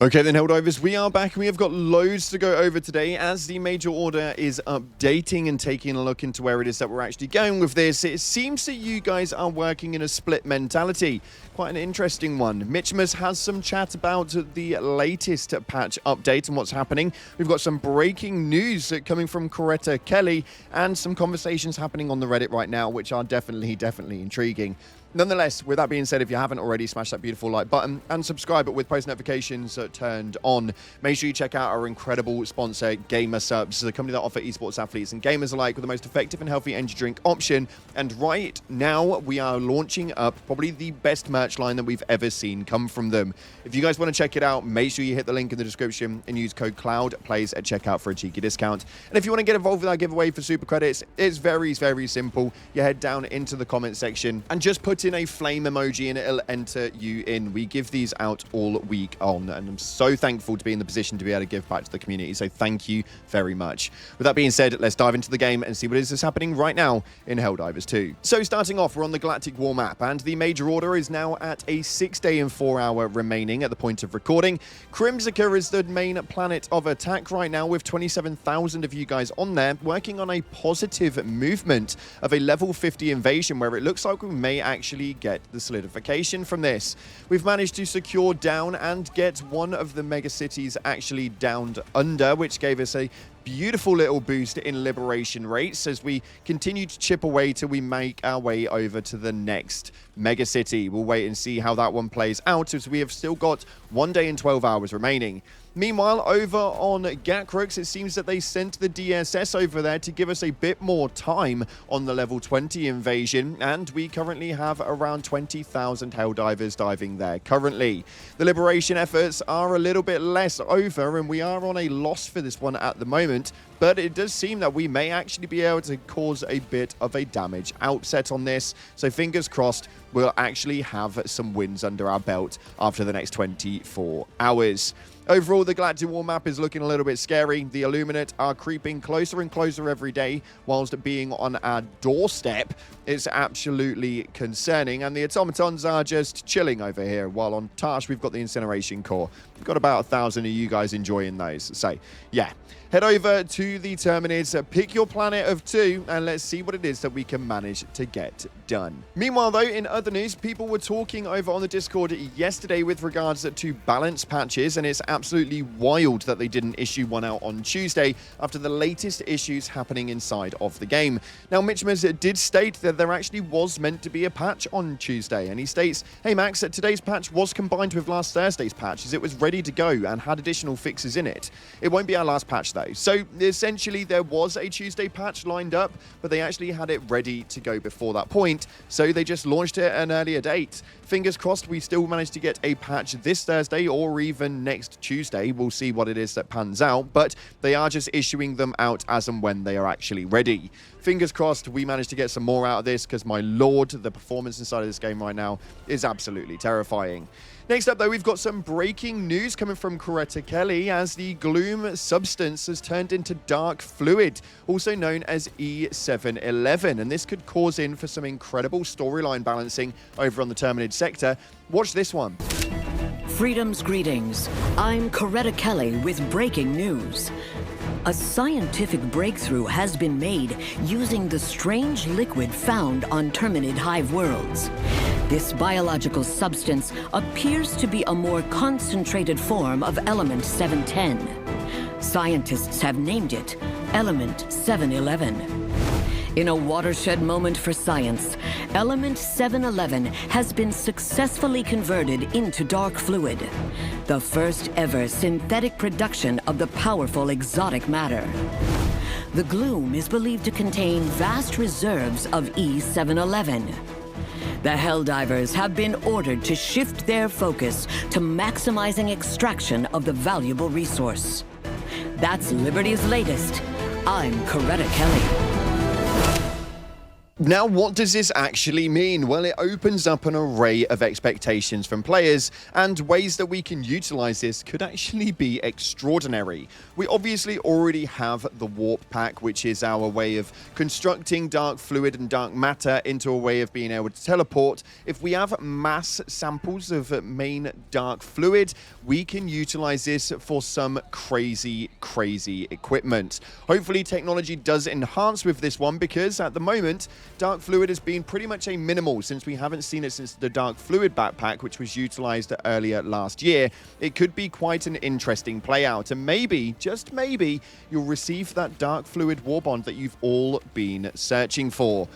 Okay then, Helldivers, we are back and we have got loads to go over today as the major order is updating and taking a look into where it is that we're actually going with this. It seems that you guys are working in a split mentality. Quite an interesting one. Mitchmas has some chat about the latest patch update and what's happening. We've got some breaking news coming from Coretta Kelly and some conversations happening on the Reddit right now, which are definitely intriguing. Nonetheless, with that being said, if you haven't already, smash that beautiful like button and subscribe with post notifications turned on. Make sure you check out our incredible sponsor, GamerSupps, the company that offer esports athletes and gamers alike with the most effective and healthy energy drink option. And right now, we are launching up probably the best merch line that we've ever seen come from them. If you guys want to check it out, make sure you hit the link in the description and use code CLOUDPLAYS at checkout for a cheeky discount. And if you want to get involved with our giveaway for super credits, it's very simple. You head down into the comment section and just put in a flame emoji and it'll enter you in. We give these out all week on, and I'm so thankful to be in the position to be able to give back to the community, so thank you very much. With that being said, let's dive into the game and see what is happening right now in Helldivers 2. So starting off, we're on the Galactic war map, and the major order is now at a 6-day and 4-hour remaining at the point of recording. Crimsica is the main planet of attack right now, with 27,000 of you guys on there, working on a positive movement of a level 50 invasion, where it looks like we may actually get the solidification from this. We've managed to secure down and get one of the mega cities actually downed under, which gave us a beautiful little boost in liberation rates as we continue to chip away till we make our way over to the next mega city. We'll wait and see how that one plays out, as we have still got 1 day and 12 hours remaining. Meanwhile, over on Gakrux, it seems that they sent the DSS over there to give us a bit more time on the level 20 invasion, and we currently have around 20,000 Helldivers diving there currently. The liberation efforts are a little bit less over, and we are on a loss for this one at the moment, but it does seem that we may actually be able to cause a bit of a damage outset on this, so fingers crossed we'll actually have some wins under our belt after the next 24 hours. Overall, the Galactic war map is looking a little bit scary. The Illuminate are creeping closer and closer every day, whilst being on our doorstep is absolutely concerning. And the automatons are just chilling over here, while on Tash, we've got the incineration core. We've got about 1,000 of you guys enjoying those. So, yeah. Head over to the Terminates, pick your planet of 2, and let's see what it is that we can manage to get done. Meanwhile, though, in other news, people were talking over on the Discord yesterday with regards to balance patches, and it's absolutely wild that they didn't issue one out on Tuesday after the latest issues happening inside of the game. Now, Mitchmas did state that there actually was meant to be a patch on Tuesday, and he states, "Hey Max, today's patch was combined with last Thursday's patch as it was ready to go and had additional fixes in it. It won't be our last patch though." So essentially there was a Tuesday patch lined up, but they actually had it ready to go before that point, so they just launched it at an earlier date. Fingers crossed we still manage to get a patch this Thursday or even next Tuesday. We'll see what it is that pans out, but they are just issuing them out as and when they are actually ready. Fingers crossed we manage to get some more out of this, because my lord, the performance inside of this game right now is absolutely terrifying. Next up, though, we've got some breaking news coming from Coretta Kelly as the Gloom substance has turned into dark fluid, also known as E711, and this could cause in for some incredible storyline balancing over on the Terminated sector. Watch this one. Freedom's greetings. I'm Coretta Kelly with breaking news. A scientific breakthrough has been made using the strange liquid found on Terminid hive worlds. This biological substance appears to be a more concentrated form of element 710. Scientists have named it element 711. In a watershed moment for science, element 711 has been successfully converted into dark fluid, the first ever synthetic production of the powerful exotic matter. The gloom is believed to contain vast reserves of E711. The Helldivers have been ordered to shift their focus to maximizing extraction of the valuable resource. That's Liberty's latest. I'm Coretta Kelly. Now, what does this actually mean? Well, it opens up an array of expectations from players, and ways that we can utilize this could actually be extraordinary. We obviously already have the warp pack, which is our way of constructing dark fluid and dark matter into a way of being able to teleport. If we have mass samples of main dark fluid, we can utilize this for some crazy equipment. Hopefully, technology does enhance with this one, because at the moment, dark fluid has been pretty much a minimal since we haven't seen it since the dark fluid backpack, which was utilized earlier last year. It could be quite an interesting play out, and maybe, just maybe, you'll receive that dark fluid war bond that you've all been searching for.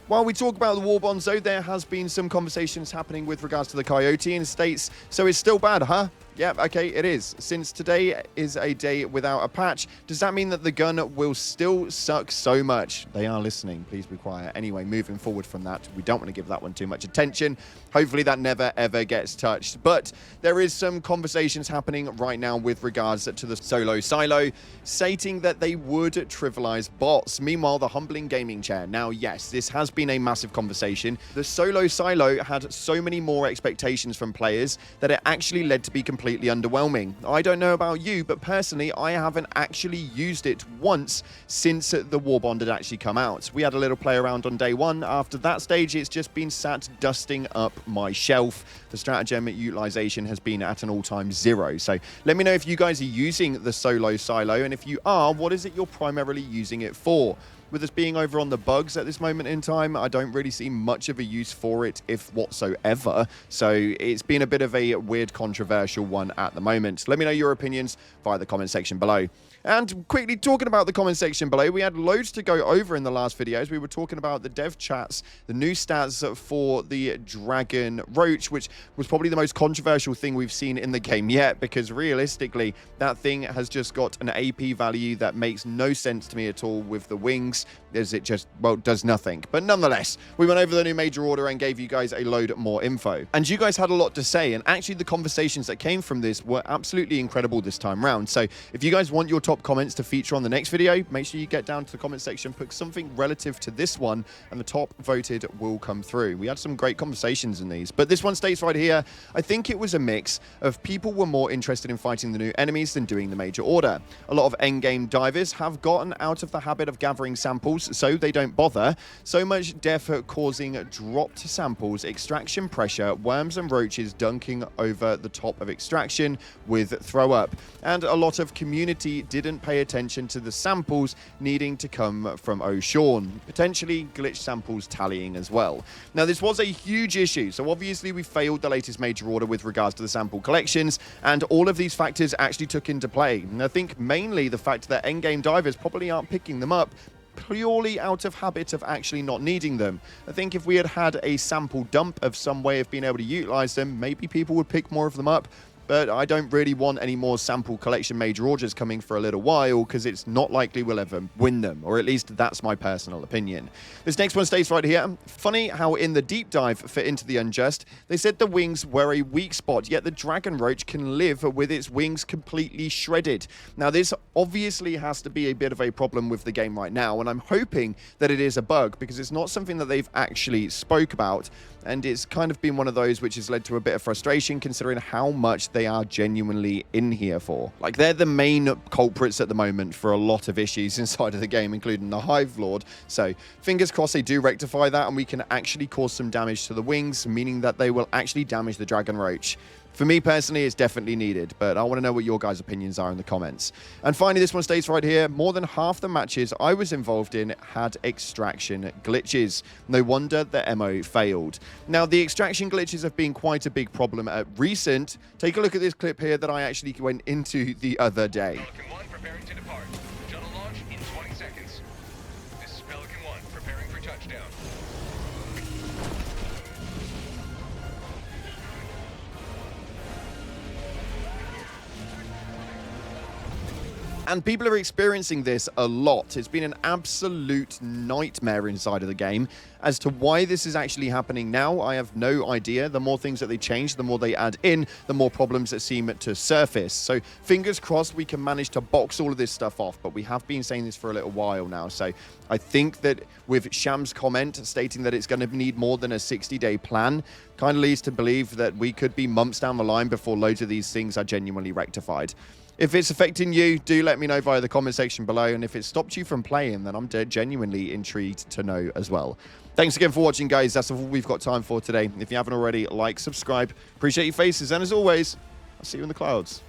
While we talk about the war bonds, though, there has been some conversations happening with regards to the Coyote in states, so it's still bad, huh? Yeah, okay, it is. Since today is a day without a patch, does that mean that the gun will still suck so much? They are listening. Please be quiet. Anyway, moving forward from that, we don't want to give that one too much attention. Hopefully that never, ever gets touched. But there is some conversations happening right now with regards to the solo silo, stating that they would trivialize bots. Meanwhile, the humbling gaming chair. Now, yes, this has been a massive conversation. The solo silo had so many more expectations from players that it actually led to be completely underwhelming. I don't know about you, but personally, I haven't actually used it once since the war bond had actually come out. We had a little play around on day one. After that stage, it's just been sat dusting up my shelf. The stratagem utilization has been at an all-time 0. So let me know if you guys are using the solo silo, and if you are, what is it you're primarily using it for? With us being over on the bugs at this moment in time, I don't really see much of a use for it, if whatsoever. So it's been a bit of a weird, controversial one at the moment. Let me know your opinions via the comment section below. And quickly talking about the comment section below, we had loads to go over in the last videos. We were talking about the dev chats, the new stats for the Dragon Roach, which was probably the most controversial thing we've seen in the game yet, because realistically, that thing has just got an AP value that makes no sense to me at all with the wings, as it just, well, does nothing. But nonetheless, we went over the new major order and gave you guys a load more info. And you guys had a lot to say, and actually the conversations that came from this were absolutely incredible this time round. So if you guys want your top comments to feature on the next video, make sure you get down to the comment section, put something relative to this one, and the top voted will come through. We had some great conversations in these, but this one states right here, I think it was a mix of people were more interested in fighting the new enemies than doing the major order. A lot of endgame divers have gotten out of the habit of gathering samples, so they don't bother. So much death causing dropped samples, extraction pressure, worms and roaches dunking over the top of extraction with throw up, and a lot of community didn't pay attention to the samples needing to come from O'Shawn, potentially glitch samples tallying as well. Now, this was a huge issue, so obviously we failed the latest major order with regards to the sample collections, and all of these factors actually took into play. And I think mainly the fact that endgame divers probably aren't picking them up purely out of habit of actually not needing them. I think if we had had a sample dump of some way of being able to utilize them, maybe people would pick more of them up. But I don't really want any more sample collection major orders coming for a little while, because it's not likely we'll ever win them, or at least that's my personal opinion. This next one states right here, funny how in the deep dive for Into the Unjust, they said the wings were a weak spot, yet the Dragon Roach can live with its wings completely shredded. Now, this obviously has to be a bit of a problem with the game right now, and I'm hoping that it is a bug, because it's not something that they've actually spoke about, and it's kind of been one of those which has led to a bit of frustration considering how much they are genuinely in here for. Like, they're the main culprits at the moment for a lot of issues inside of the game, including the Hive Lord. So fingers crossed they do rectify that and we can actually cause some damage to the wings, meaning that they will actually damage the Dragon Roach. For me personally, it's definitely needed, but I want to know what your guys' opinions are in the comments. And finally, this one states right here, more than half the matches I was involved in had extraction glitches. No wonder the MO failed. Now, the extraction glitches have been quite a big problem at recent. Take a look at this clip here that I actually went into the other day. Pelican 1 preparing to depart. Shuttle launch in 20 seconds. This is Pelican 1 preparing for touchdown. And people are experiencing this a lot. It's been an absolute nightmare inside of the game. As to why this is actually happening now, I have no idea. The more things that they change, the more they add in, the more problems that seem to surface. So fingers crossed we can manage to box all of this stuff off. But we have been saying this for a little while now. So I think that with Sham's comment stating that it's going to need more than a 60-day plan, kind of leads to believe that we could be months down the line before loads of these things are genuinely rectified. If it's affecting you, do let me know via the comment section below. And if it stopped you from playing, then I'm genuinely intrigued to know as well. Thanks again for watching, guys. That's all we've got time for today. If you haven't already, like, subscribe. Appreciate your faces. And as always, I'll see you in the clouds.